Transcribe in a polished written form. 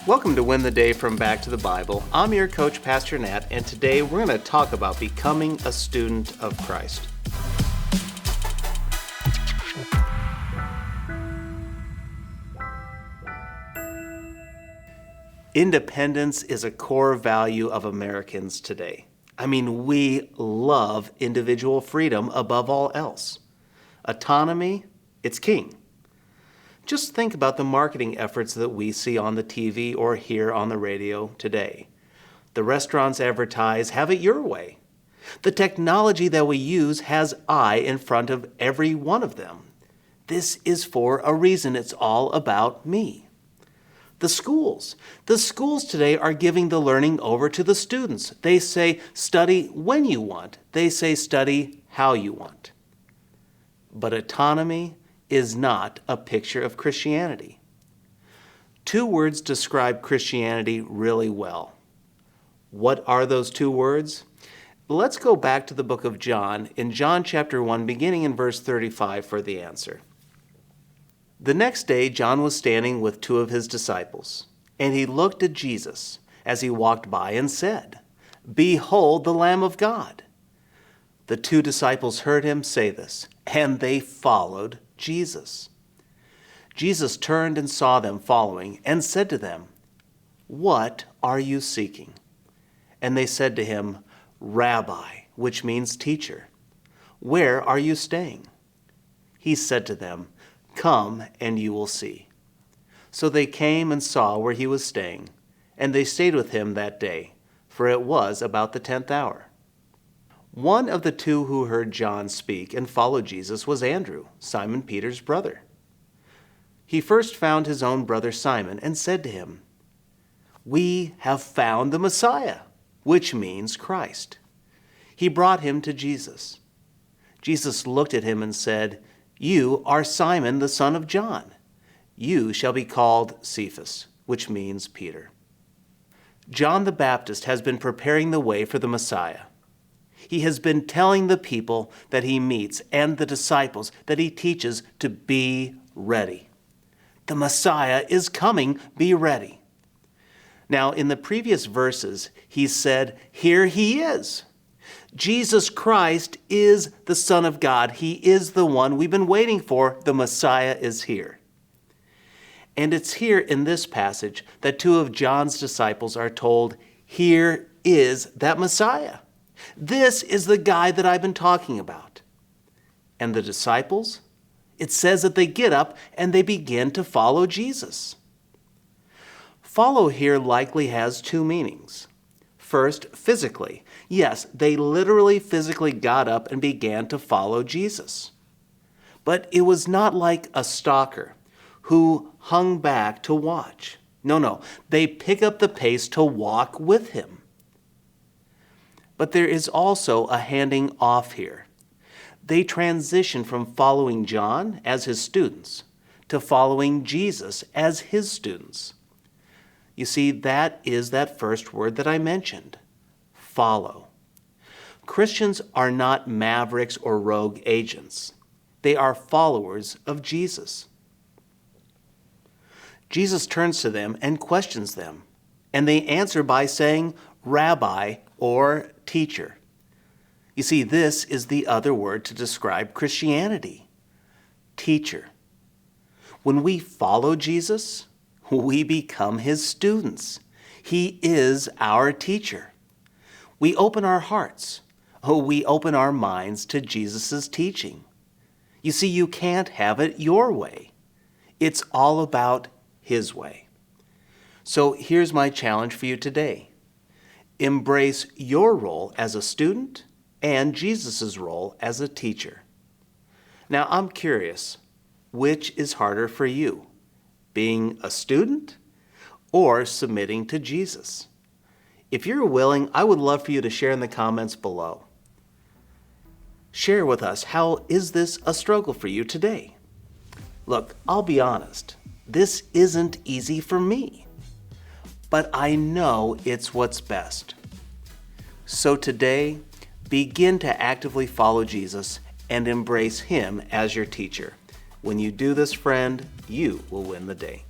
Welcome to Win the Day from Back to the Bible. I'm your coach, Pastor Nat, and today we're going to talk about becoming a student of Christ. Independence is a core value of Americans today. We love individual freedom above all else. Autonomy, it's king. Just think about the marketing efforts that we see on the TV or hear on the radio today. The restaurants advertise, have it your way. The technology that we use has I in front of every one of them. This is for a reason. It's all about me. The schools today are giving the learning over to the students. They say, study when you want. They say, study how you want. But autonomy is not a picture of Christianity. Two words describe Christianity really well. What are those two words? Let's go back to the book of John, in John chapter 1, beginning in verse 35 for the answer. The next day, John was standing with two of his disciples, and he looked at Jesus as he walked by and said, "Behold the Lamb of God." The two disciples heard him say this, and they followed Jesus. Jesus turned and saw them following and said to them, "What are you seeking?" And they said to him, "Rabbi," which means teacher, "where are you staying?" He said to them, "Come and you will see." So they came and saw where he was staying, and they stayed with him that day, for it was about the 10th hour. One of the two who heard John speak and followed Jesus was Andrew, Simon Peter's brother. He first found his own brother Simon and said to him, "We have found the Messiah," which means Christ. He brought him to Jesus. Jesus looked at him and said, "You are Simon, the son of John. You shall be called Cephas," which means Peter. John the Baptist has been preparing the way for the Messiah. He has been telling the people that he meets and the disciples that he teaches to be ready. The Messiah is coming, be ready. Now, in the previous verses, he said, here he is. Jesus Christ is the Son of God. He is the one we've been waiting for. The Messiah is here. And it's here in this passage that two of John's disciples are told, here is that Messiah. This is the guy that I've been talking about. And the disciples? It says that they get up and they begin to follow Jesus. Follow here likely has two meanings. First, physically. Yes, they literally physically got up and began to follow Jesus. But it was not like a stalker who hung back to watch. No, they pick up the pace to walk with him. But there is also a handing off here. They transition from following John as his students to following Jesus as his students. You see, that is that first word that I mentioned, follow. Christians are not mavericks or rogue agents. They are followers of Jesus. Jesus turns to them and questions them, and they answer by saying, "Rabbi," or teacher. You see, this is the other word to describe Christianity, teacher. When we follow Jesus, we become his students. He is our teacher. We open our hearts. We open our minds to Jesus' teaching. You see, you can't have it your way. It's all about his way. So here's my challenge for you today. Embrace your role as a student and Jesus' role as a teacher. Now, I'm curious, which is harder for you, being a student or submitting to Jesus? If you're willing, I would love for you to share in the comments below. Share with us, how is this a struggle for you today? Look, I'll be honest, this isn't easy for me, but I know it's what's best. So today, begin to actively follow Jesus and embrace him as your teacher. When you do this, friend, you will win the day.